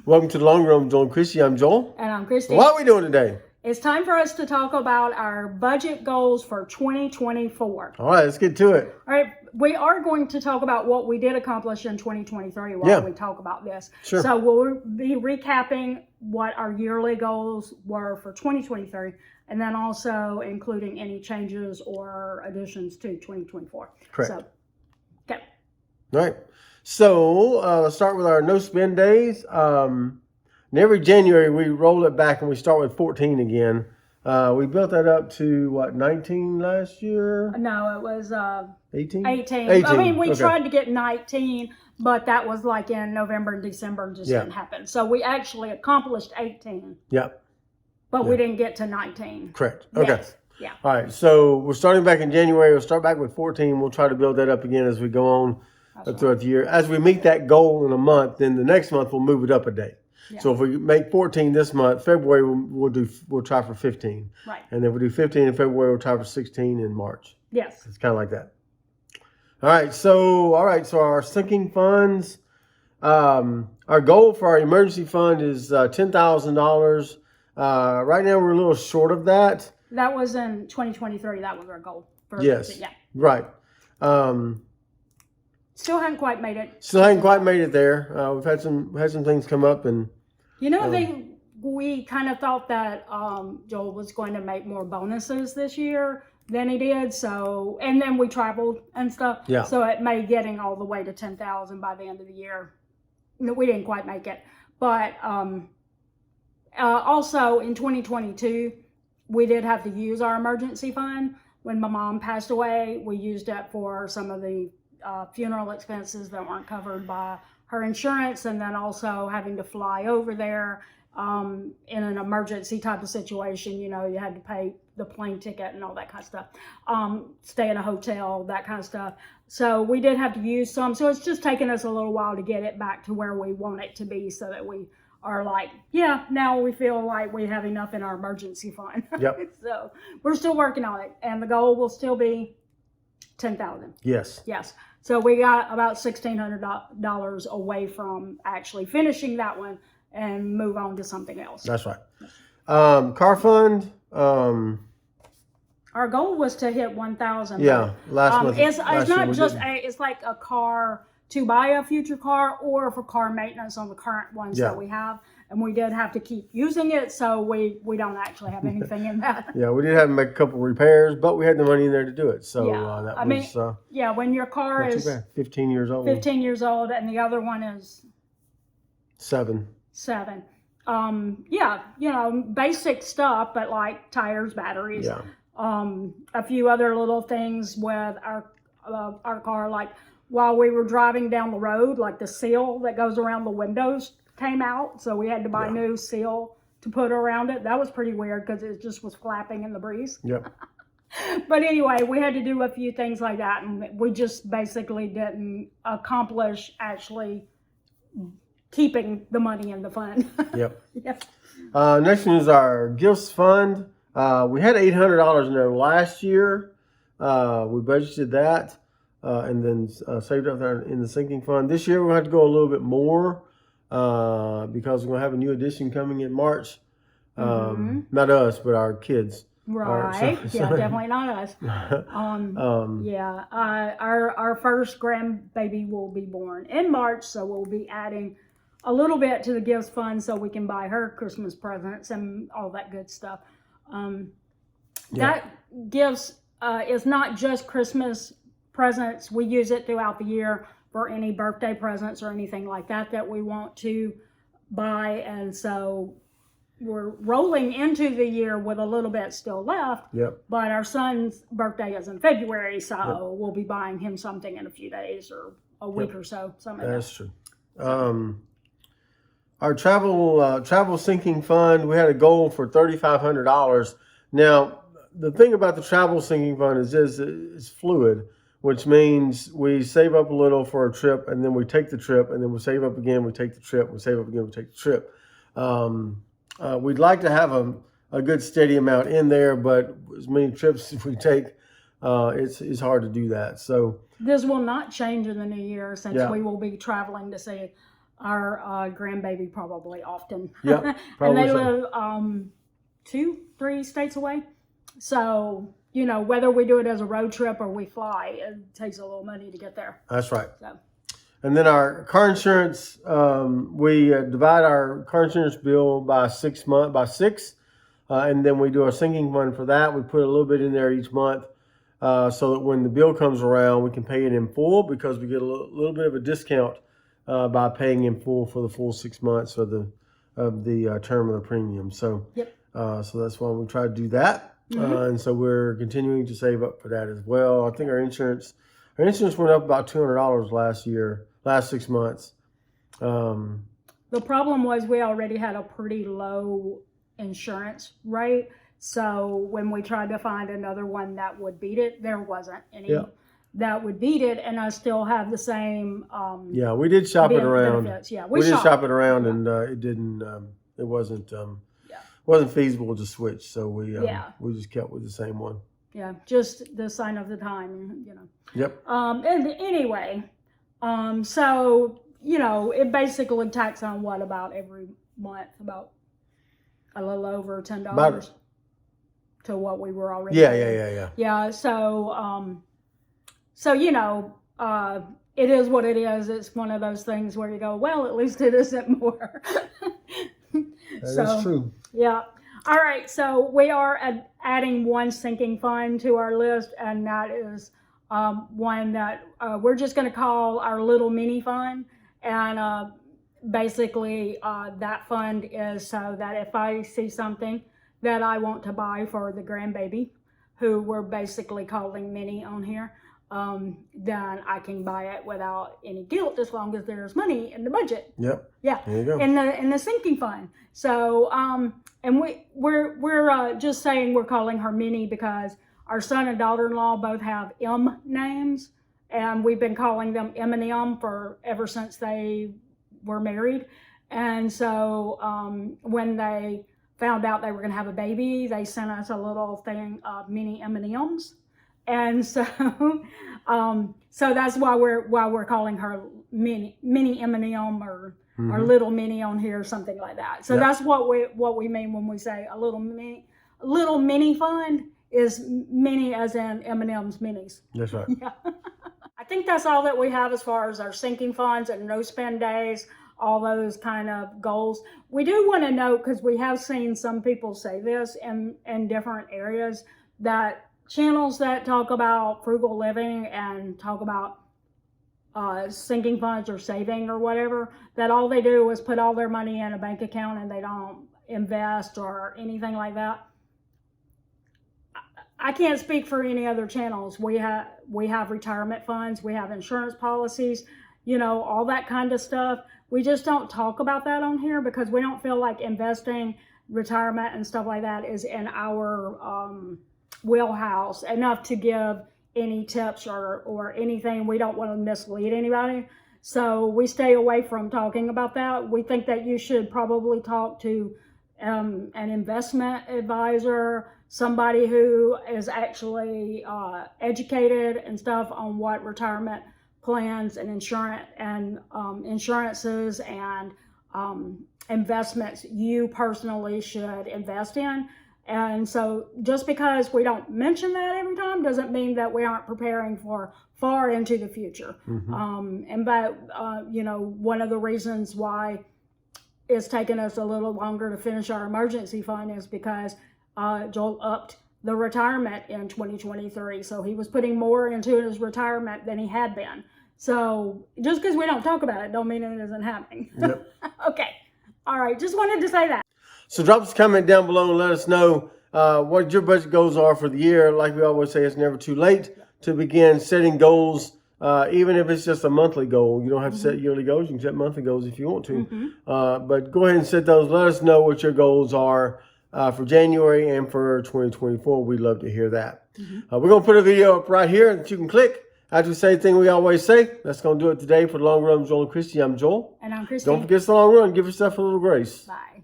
Welcome to the Long Run with Joel and Christy. I'm Joel. And I'm Christy. What are we doing today? It's time for us to talk about our budget goals for 2024. All right, let's get to it. All right, we are going to talk about what we did accomplish in 2023 while we talk about this. Sure. So we'll be recapping what our yearly goals were for 2023, and then also including any changes or additions to 2024. Correct. So, okay. All right. So let's start with our no spend days. And every January we roll it back and we start with 14 again. We built that up to what, 19 last year? No, it was 18. 18. I mean, we tried to get 19, but that was like in November and December, just didn't happen. So we actually accomplished 18. Yep. But we didn't get to 19. Correct. Okay. Yes. Yeah. All right. So we're starting back in January. We'll start back with 14. We'll try to build that up again as we go on throughout the year. As we meet that goal in a month, then the next month we'll move it up a day. Yeah. So if we make 14 this month, February we'll try for 15. Right. And then we'll do 15 in February, we'll try for 16 in March. Yes. It's kind of like that. All right. So our sinking funds, our goal for our emergency fund is $10,000. Right now we're a little short of that. That was in 2023. That was our goal. Yes. Yeah. Right. Still haven't quite made it. Still haven't quite made it there. We've had some things come up, and we kind of thought that Joel was going to make more bonuses this year than he did. So, and then we traveled and stuff. Yeah. So it made getting all the way to 10,000 by the end of the year. No, we didn't quite make it, but also in 2022, we did have to use our emergency fund. When my mom passed away, we used it for some of the funeral expenses that weren't covered by her insurance, and then also having to fly over there in an emergency type of situation. You know, you had to pay the plane ticket and all that kind of stuff, stay in a hotel, that kind of stuff. So we did have to use some. So it's just taken us a little while to get it back to where we want it to be, so that we are like, now we feel like we have enough in our emergency fund. Yep. So we're still working on it, and the goal will still be 10,000. Yes. Yes. So we got about $1,600 away from actually finishing that one and move on to something else. That's right. Car fund. Our goal was to hit 1,000. Yeah, last month. It's not just it's like a car to buy a future car, or for car maintenance on the current ones that we have. And we did have to keep using it, so we don't actually have anything in that. Yeah, we did have to make a couple repairs, but we had the money in there to do it. So when your car is 15 years old. 15 years old, and the other one is 7. Basic stuff, but like tires, batteries, a few other little things with our car. Like while we were driving down the road, like the seal that goes around the windows came out, so we had to buy new seal to put around it. That was pretty weird because it just was flapping in the breeze. Yep. But anyway, we had to do a few things like that, and we just basically didn't accomplish actually keeping the money in the fund. Yep. Yep. Next one is our gifts fund. We had $800 in there last year. We budgeted that and then saved up there in the sinking fund. This year we're going to have to go a little bit more because we're going to have a new edition coming in March. Not us, but our kids. Right. Definitely not us. Our first grandbaby will be born in March, so we'll be adding a little bit to the gifts fund so we can buy her Christmas presents and all that good stuff. That gifts is not just Christmas presents. We use it throughout the year for any birthday presents or anything like that we want to buy, and so we're rolling into the year with a little bit still left. Yep. But our son's birthday is in February, so we'll be buying him something in a few days or a week or so. Something. That's true. Our travel sinking fund, we had a goal for $3,500. Now, the thing about the travel sinking fund is it's fluid, which means we save up a little for a trip, and then we take the trip, and then we save up again, we take the trip, we save up again, we take the trip. We'd like to have a good steady amount in there, but as many trips as we take, it's hard to do that. So this will not change in the new year, since we will be traveling to see our grandbaby probably often. Yep, And probably they so. live 2-3 states away. So, you know, whether we do it as a road trip or we fly, it takes a little money to get there. That's right. So, And then our car insurance, we divide our car insurance bill by 6 months, and then we do our sinking fund for that. We put a little bit in there each month, so that when the bill comes around, we can pay it in full, because we get a little bit of a discount by paying in full for the full 6 months of the term of the premium. So, yep. So that's why we try to do that, and so we're continuing to save up for that as well. I think our insurance went up about $200 last 6 months. The problem was we already had a pretty low insurance rate. So when we tried to find another one that would beat it, there wasn't any that would beat it. And I still have the same. Yeah, we did shop it around. Benefits. Yeah, we did shop it around, and it didn't. It wasn't. Wasn't feasible to switch. So we just kept with the same one. Yeah, just the sign of the time, you know. Yep. And anyway, so, you know, it basically tacks on what about every month, about a little over $10 to what we were already. Yeah. Yeah. So, so, you know, it is what it is. It's one of those things where you go, well, at least it isn't more. That's true. Yeah. All right. So we are adding one sinking fund to our list, and that is one that we're just going to call our little mini fund. And basically, that fund is so that if I see something that I want to buy for the grandbaby, who we're basically calling Minnie on here, then I can buy it without any guilt, as long as there's money in the budget. Yep. Yeah. There you go. In the sinking fund. So, and we're just saying we're calling her Minnie because our son and daughter-in-law both have M names, and we've been calling them M&M for ever since they were married. And so, when they found out they were going to have a baby, they sent us a little thing of mini M&Ms. And so, so that's why we're calling her mini M&M or little mini on here, or something like that. So that's what we mean when we say a little mini fund is mini as in M&M's minis. That's right. Yeah. I think that's all that we have as far as our sinking funds and no spend days, all those kind of goals. We do want to note, because we have seen some people say this in different areas, that channels that talk about frugal living and talk about sinking funds or saving or whatever, that all they do is put all their money in a bank account and they don't invest or anything like that. I can't speak for any other channels. We have retirement funds, we have insurance policies, you know, all that kind of stuff. We just don't talk about that on here because we don't feel like investing, retirement and stuff like that is in our wheelhouse enough to give any tips or anything. We don't want to mislead anybody. So we stay away from talking about that. We think that you should probably talk to an investment advisor, somebody who is actually educated and stuff on what retirement plans and insurances and investments you personally should invest in. And so just because we don't mention that every time doesn't mean that we aren't preparing for far into the future. You know, one of the reasons why it's taken us a little longer to finish our emergency fund is because Joel upped the retirement in 2023. So he was putting more into his retirement than he had been. So just because we don't talk about it don't mean it isn't happening. Yep. Okay. All right. Just wanted to say that. So drop us a comment down below and let us know what your budget goals are for the year. Like we always say, it's never too late to begin setting goals, even if it's just a monthly goal. You don't have to set yearly goals. You can set monthly goals if you want to. But go ahead and set those. Let us know what your goals are for January and for 2024. We'd love to hear that. We're going to put a video up right here that you can click. After we say the thing we always say, that's going to do it today. For the Long Run, Joel and Christy, I'm Joel. And I'm Christy. Don't forget the long run. Give yourself a little grace. Bye.